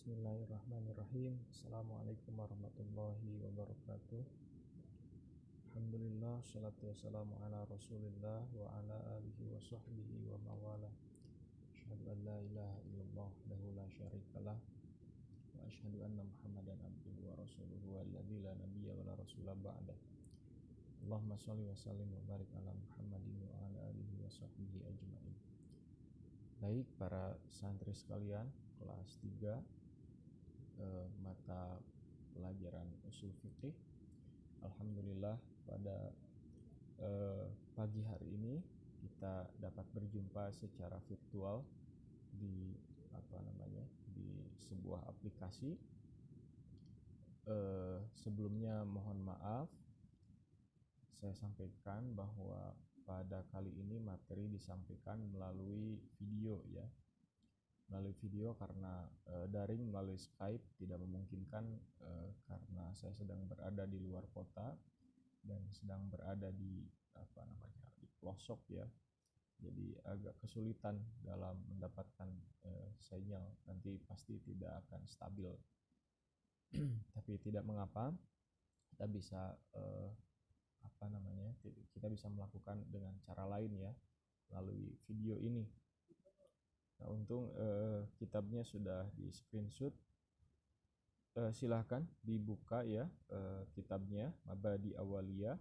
Bismillahirrahmanirrahim. Assalamualaikum warahmatullahi wabarakatuh. Alhamdulillah, salatu wassalamu ala rasulillah wa ala alihi wa sahbihi wa mawala. Asyhadu an la ilaha illallah wahdahu la syarikalah wa asyhadu anna muhammadan abduhu wa rasuluhu alladzi la nabiyya wa la rasula ba'dah. Allahumma shalli wa sallim wa barik ala Muhammadin wa ala alihi wa sahbihi ajma'in. Baik para santri sekalian, kelas 3 mata pelajaran usul fikih. Alhamdulillah pada pagi hari ini kita dapat berjumpa secara virtual di di sebuah aplikasi. Sebelumnya mohon maaf, saya sampaikan bahwa pada kali ini materi disampaikan melalui video ya. Melalui video karena daring melalui Skype tidak memungkinkan karena saya sedang berada di luar kota dan sedang berada di di pelosok ya. Jadi agak kesulitan dalam mendapatkan sinyal, nanti pasti tidak akan stabil. Tapi tidak mengapa, kita bisa kita bisa melakukan dengan cara lain ya, melalui video ini. Nah, untung kitabnya sudah di screenshot. Silahkan dibuka ya kitabnya, Mabadi Awaliyah.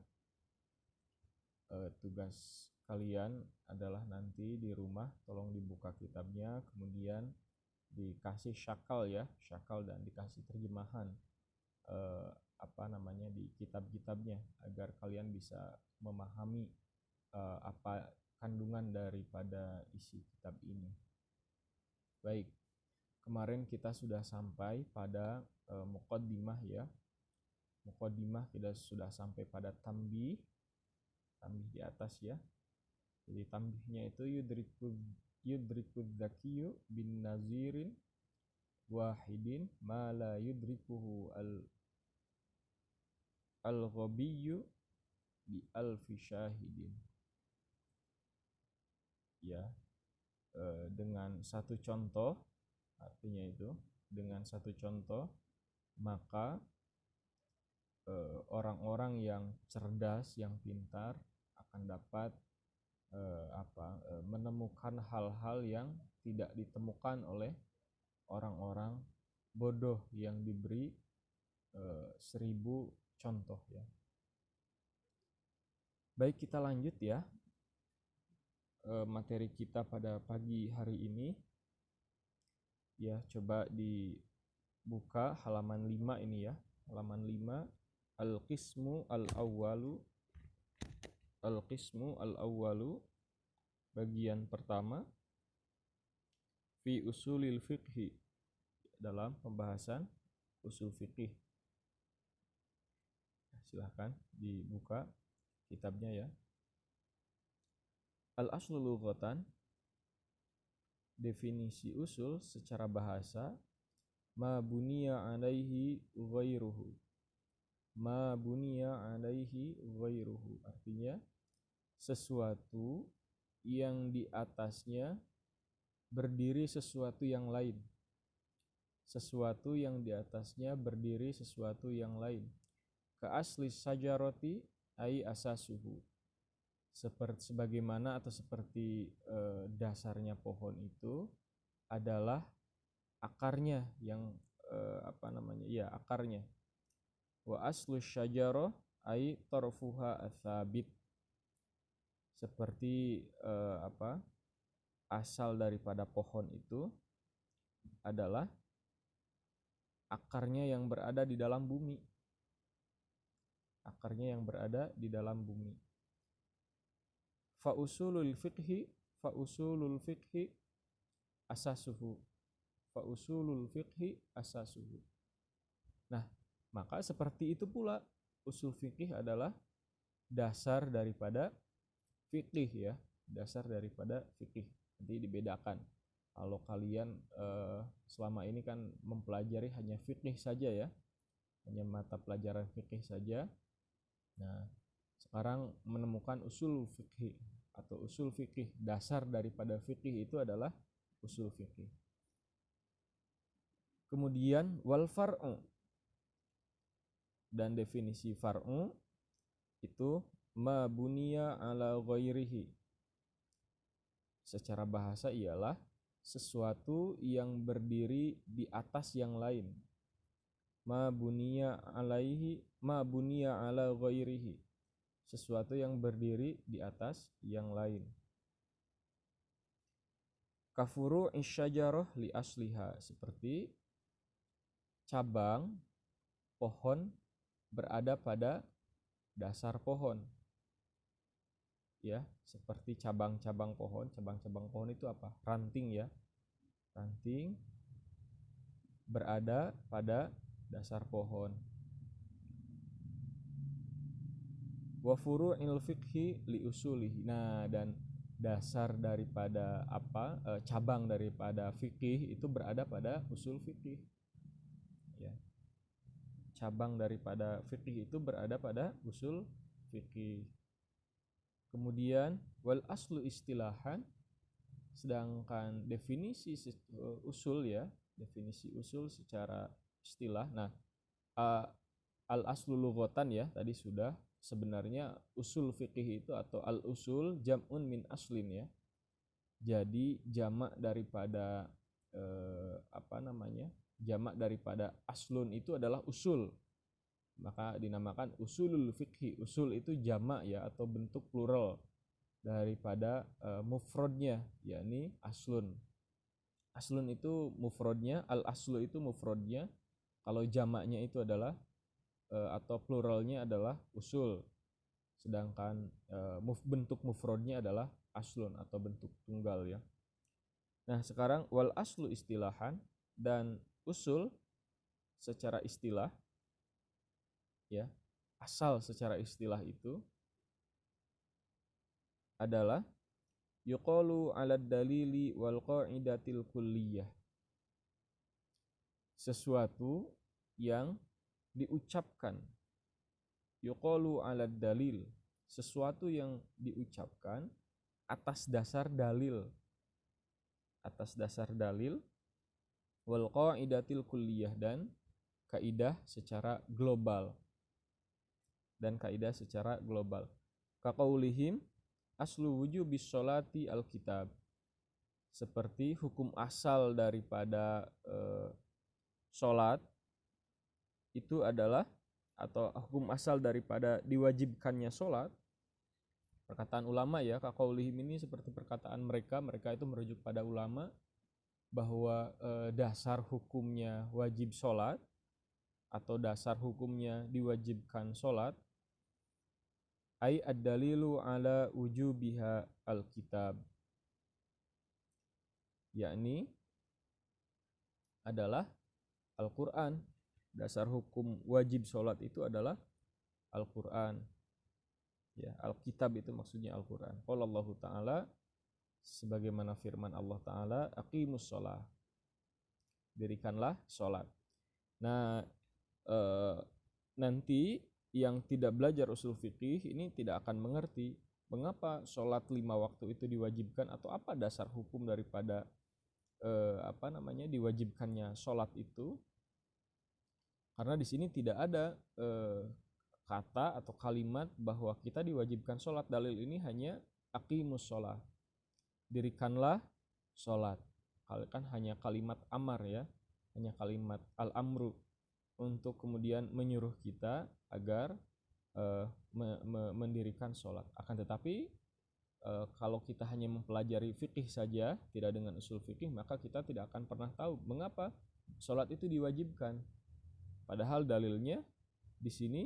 Tugas kalian adalah nanti di rumah tolong dibuka kitabnya, kemudian dikasih syakal ya, syakal dan dikasih terjemahan di kitab-kitabnya agar kalian bisa memahami apa kandungan daripada isi kitab ini. Baik, kemarin kita sudah sampai pada muqaddimah ya. Muqaddimah kita sudah sampai pada tambih di atas ya. Jadi tambihnya itu yudrikud dzakiyyu bin nazirin wahidin ma la yudrikuhu al-ghabiyyu bi alfi syahidin. Ya. Dengan satu contoh, artinya itu dengan satu contoh maka orang-orang yang cerdas, yang pintar akan dapat menemukan hal-hal yang tidak ditemukan oleh orang-orang bodoh yang diberi 1000 contoh ya. Baik, kita lanjut ya. Materi kita pada pagi hari ini ya, coba dibuka halaman 5 ini ya, halaman 5, al-qismu al-awwalu bagian pertama fi usulil fiqhi, dalam pembahasan usul fikih. Silahkan dibuka kitabnya ya. Al-aslu lughatan, definisi usul secara bahasa, ma buniya alaihi ghairuhu. Ma buniya alaihi ghairuhu artinya sesuatu yang di atasnya berdiri sesuatu yang lain. Sesuatu yang di atasnya berdiri sesuatu yang lain. Ka asli sajaroti ai asasuhu. Sebagaimana atau seperti dasarnya pohon itu adalah akarnya yang akarnya. Wa aslu syajarah ai tarfuha atsabit. Seperti asal daripada pohon itu adalah akarnya yang berada di dalam bumi. Akarnya yang berada di dalam bumi. Fa usulul fiqhi asasuhu. Fa usulul fiqhi asasuhu. Nah, maka seperti itu pula usul fikih adalah dasar daripada fikih ya, dasar daripada fikih. Nanti dibedakan. Kalau kalian selama ini kan mempelajari hanya fikih saja ya, hanya mata pelajaran fikih saja. Nah, sekarang menemukan usul fikih atau usul fikih, dasar daripada fikih itu adalah usul fikih. Kemudian wal far'u, dan definisi far'u itu ma buniya ala ghairihi. Secara bahasa ialah sesuatu yang berdiri di atas yang lain. Ma buniya ala ghairihi. Sesuatu yang berdiri di atas yang lain. Kafuru isyajarah li asliha, seperti cabang pohon berada pada dasar pohon. Ya, seperti cabang-cabang pohon. Cabang-cabang pohon itu apa? Ranting ya. Ranting berada pada dasar pohon. Wa furu'il fiqhi li usulihi. Nah, dan dasar daripada cabang daripada fikih itu berada pada usul fikih. Ya. Cabang daripada fikih itu berada pada usul fikih. Kemudian wal aslu istilahan, sedangkan definisi usul ya, definisi usul secara istilah. Nah, al aslu lughatan ya, tadi sudah. Sebenarnya usul fikih itu atau al usul jam'un min aslin ya. Jadi jamak daripada jamak daripada aslun itu adalah usul. Maka dinamakan usulul fikhi. Usul itu jamak ya, atau bentuk plural daripada mufradnya, yakni aslun. Aslun itu mufradnya, al aslu itu mufradnya. Kalau jamaknya itu adalah atau pluralnya adalah usul. Sedangkan bentuk mufradnya adalah aslun atau bentuk tunggal ya. Nah, sekarang wal aslu istilahan, dan usul secara istilah ya, asal secara istilah itu adalah yuqalu 'ala dalili wal qa'idatil kulliyah. Sesuatu yang diucapkan. Yuqalu 'ala dalil, sesuatu yang diucapkan atas dasar dalil. Atas dasar dalil, wal qa'idatil kulliyah, dan kaidah secara global. Dan kaidah secara global. Kaqaulihim aslu wujubis sholati alkitab. Seperti hukum asal daripada sholat itu adalah, atau hukum asal daripada diwajibkannya sholat, perkataan ulama ya, kaqaulihim ini seperti perkataan mereka itu merujuk pada ulama, bahwa dasar hukumnya wajib sholat atau dasar hukumnya diwajibkan sholat, ai ad-dalilu ala wujubiha alkitab, yakni adalah Al-Quran. Dasar hukum wajib sholat itu adalah Al-Quran ya. Alkitab itu maksudnya Al-Quran. Qala Allah Ta'ala, sebagaimana firman Allah Ta'ala, aqimus sholah, dirikanlah sholat. Nah, nanti yang tidak belajar usul fikih ini tidak akan mengerti mengapa sholat 5 waktu itu diwajibkan, atau apa dasar hukum daripada diwajibkannya sholat itu. Karena di sini tidak ada kata atau kalimat bahwa kita diwajibkan sholat. Dalil ini hanya aqimus sholah, dirikanlah sholat. Kan hanya kalimat amar ya, hanya kalimat al-amru, untuk kemudian menyuruh kita agar mendirikan sholat. Akan tetapi kalau kita hanya mempelajari fikih saja, tidak dengan usul fikih, maka kita tidak akan pernah tahu mengapa sholat itu diwajibkan. Padahal dalilnya di sini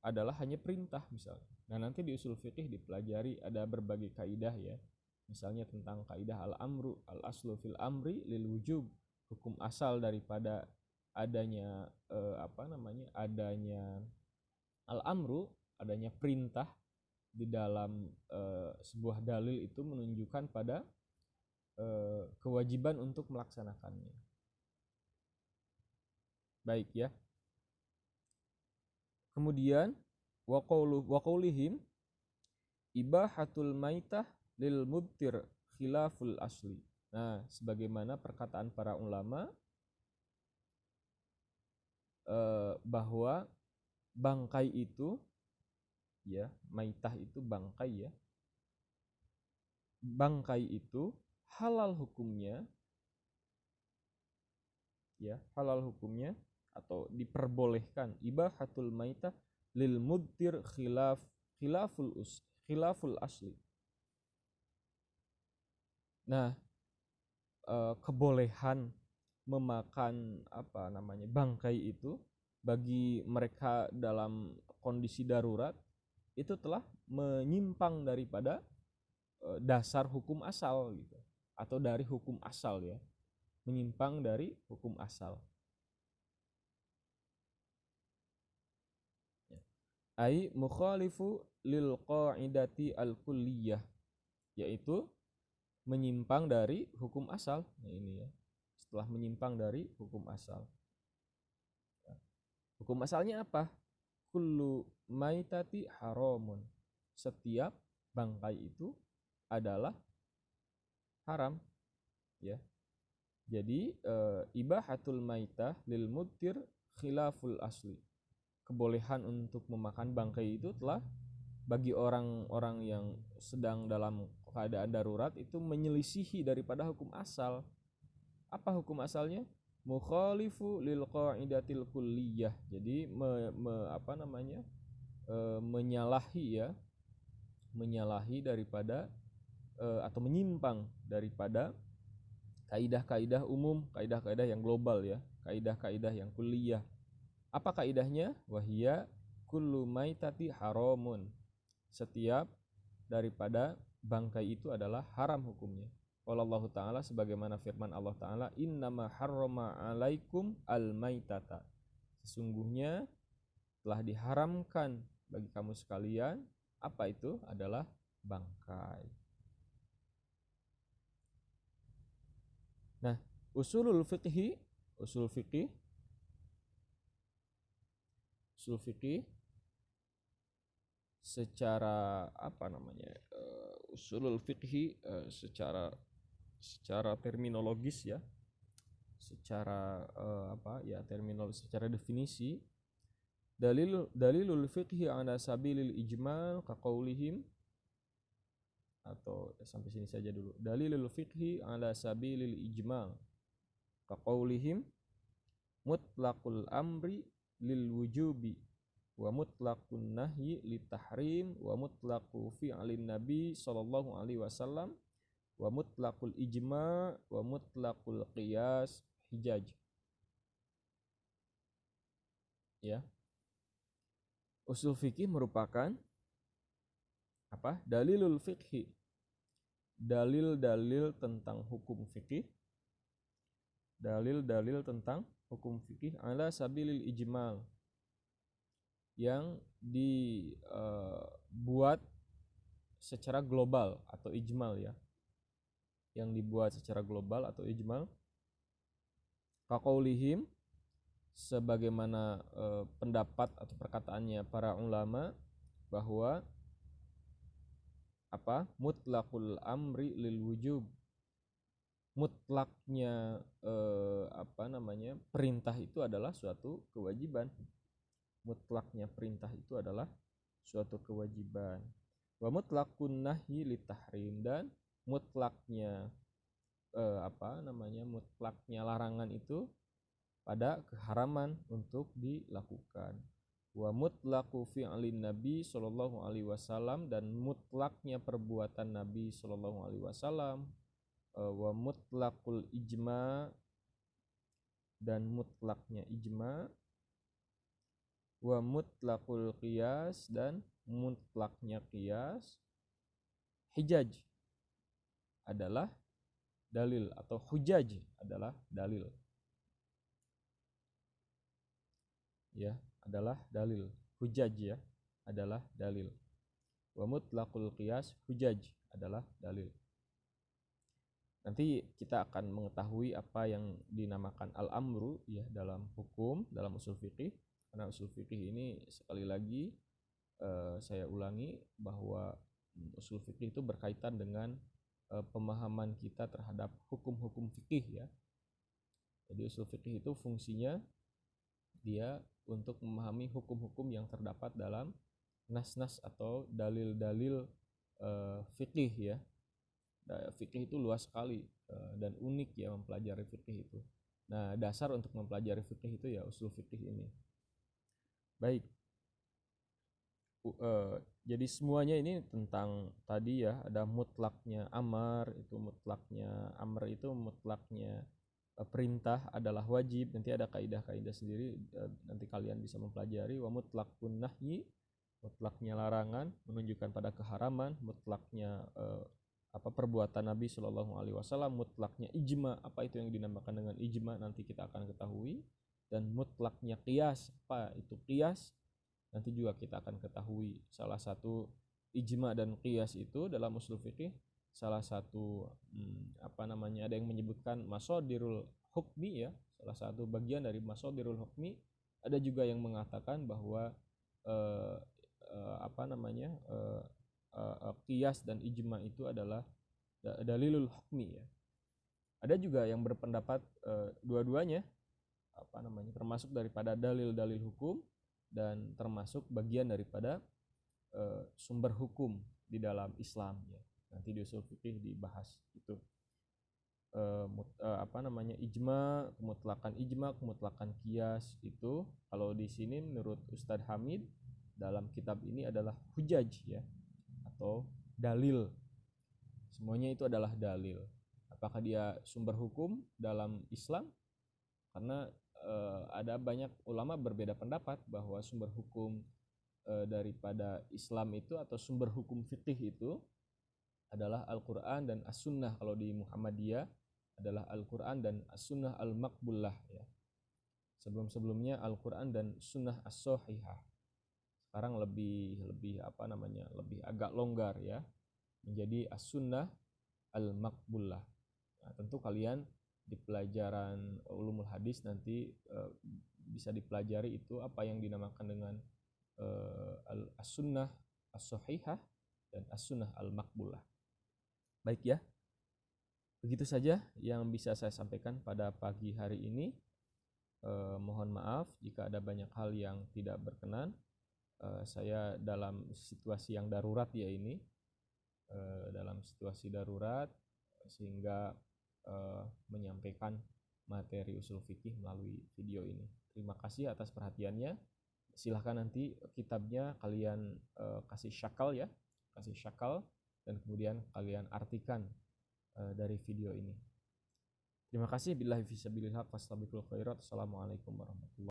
adalah hanya perintah misalnya. Nah, nanti di usul fikih dipelajari ada berbagai kaidah ya. Misalnya tentang kaidah al-amru, al-aslu fil amri lil wujub. Hukum asal daripada adanya adanya al-amru, adanya perintah di dalam sebuah dalil itu menunjukkan pada kewajiban untuk melaksanakannya. Baik ya. Kemudian wa qaulihim ibahatul maitah lil mubtir khilaful asli. Nah, sebagaimana perkataan para ulama bahwa bangkai itu ya, maitah itu bangkai ya. Bangkai itu halal hukumnya ya, halal hukumnya atau diperbolehkan ibahatul maitah lil mudtir khilaful asli. Nah, kebolehan memakan bangkai itu bagi mereka dalam kondisi darurat itu telah menyimpang daripada dasar hukum asal gitu, atau dari hukum asal ya, menyimpang dari hukum asal. Ai mukhalifu lil qaidati al kulliyah, yaitu menyimpang dari hukum asal. Nah ini ya, setelah menyimpang dari hukum asal. Hukum asalnya apa? Kullu maitati haramun. Setiap bangkai itu adalah haram ya. Jadi ibahatul maitah lil mudtir khilaful asli. Kebolehan untuk memakan bangkai itu telah bagi orang-orang yang sedang dalam keadaan darurat itu menyelisihi daripada hukum asal. Apa hukum asalnya? Mukhalifu lil qaidatil kulliyah. Jadi menyalahi daripada atau menyimpang daripada kaidah-kaidah umum, kaidah-kaidah yang global ya, kaidah-kaidah yang kulliyah. Apa kaidahnya? Wahia kullu maitati haramun. Setiap daripada bangkai itu adalah haram hukumnya. Wallahu ta'ala, sebagaimana firman Allah ta'ala, innama harrama alaikum al-maitata. Sesungguhnya telah diharamkan bagi kamu sekalian, apa itu? Adalah bangkai. Nah, usul fikih secara usulul fikhi secara terminologis ya, secara secara definisi, dalilul fikhi ala sabilil ijmal kaqaulihim, atau sampai sini saja dulu. Dalilul fikhi ala sabilil ijmal kaqaulihim mutlaqul amri lil wujubi wa mutlaqun nahyi litahrim wa mutlaqu fi'lin nabi sallallahu alaihi wasallam wa mutlaqul ijma wa mutlaqul qiyas hijaj. Ya. Usul fikih merupakan apa? Dalilul fikhi. Dalil-dalil tentang hukum fikih. Dalil-dalil tentang hukum fikih ala sabilil ijmal, yang dibuat secara global atau ijmal ya, yang dibuat secara global atau ijmal. Kaqaulihim, sebagaimana pendapat atau perkataannya para ulama, bahwa apa? Mutlaqul amri lil wujub. Mutlaknya perintah itu adalah suatu kewajiban. Mutlaknya perintah itu adalah suatu kewajiban. Wa mutlaqun nahyi litahrim, dan mutlaknya mutlaknya larangan itu pada keharaman untuk dilakukan. Wa mutlaqu fi'lin nabi sallallahu alaihi wasallam, dan mutlaknya perbuatan nabi sallallahu alaihi wasallam. Wa mutlaqul ijma, dan mutlaknya ijma. Wa mutlaqul qiyas, dan mutlaknya qiyas. Hijaj adalah dalil, atau hujaj adalah dalil. Ya, adalah dalil. Hujaj ya, adalah dalil. Wa mutlaqul qiyas hujaj adalah dalil. Nanti kita akan mengetahui apa yang dinamakan al-amru ya dalam hukum, dalam usul fikih. Karena usul fikih ini sekali lagi saya ulangi bahwa usul fikih itu berkaitan dengan pemahaman kita terhadap hukum-hukum fikih ya. Jadi usul fikih itu fungsinya dia untuk memahami hukum-hukum yang terdapat dalam nas-nas atau dalil-dalil fikih ya. Fikih itu luas sekali dan unik ya mempelajari fikih itu. Nah, dasar untuk mempelajari fikih itu ya usul fikih ini. Baik. Jadi semuanya ini tentang tadi ya, ada mutlaknya amar, itu mutlaknya amr itu mutlaknya perintah adalah wajib. Nanti ada kaidah-kaidah sendiri, nanti kalian bisa mempelajari. Wa mutlaqun nahyi, mutlaknya larangan menunjukkan pada keharaman, mutlaknya perbuatan Nabi Shallallahu Alaihi Wasallam, mutlaknya ijma, apa itu yang dinamakan dengan ijma nanti kita akan ketahui, dan mutlaknya qiyas, apa itu qiyas nanti juga kita akan ketahui. Salah satu ijma dan qiyas itu dalam usul fikih, salah satu ada yang menyebutkan masodirul hukmi ya, salah satu bagian dari masodirul hukmi. Ada juga yang mengatakan bahwa qiyas dan ijma itu adalah dalilul hukmi ya. Ada juga yang berpendapat dua-duanya termasuk daripada dalil-dalil hukum dan termasuk bagian daripada sumber hukum di dalam Islam ya. Nanti di usul fikih dibahas itu ijma, kemutlakan qiyas itu. Kalau di sini menurut Ustadz Hamid dalam kitab ini adalah hujaj ya, atau dalil. Semuanya itu adalah dalil. Apakah dia sumber hukum dalam Islam? Karena ada banyak ulama berbeda pendapat bahwa sumber hukum daripada Islam itu atau sumber hukum fikih itu adalah Al-Quran dan As-Sunnah. Kalau di Muhammadiyah adalah Al-Quran dan As-Sunnah Al-Maqbullah ya. Sebelum-sebelumnya Al-Quran dan Sunnah As-Sohihah. Sekarang lebih agak longgar ya, menjadi As-Sunnah Al-Maqbullah. Nah, tentu kalian di pelajaran ulumul hadis nanti bisa dipelajari itu apa yang dinamakan dengan As-Sunnah As-Sohihah dan As-Sunnah Al-Maqbullah. Baik ya, begitu saja yang bisa saya sampaikan pada pagi hari ini. Mohon maaf jika ada banyak hal yang tidak berkenan. Saya dalam situasi yang darurat ya ini, dalam situasi darurat, sehingga menyampaikan materi usul fikih melalui video ini. Terima kasih atas perhatiannya. Silahkan nanti kitabnya kalian kasih syakal ya, dan kemudian kalian artikan dari video ini. Terima kasih. Billahi fisabilillah. Wassalamualaikum warahmatullahi wabarakatuh.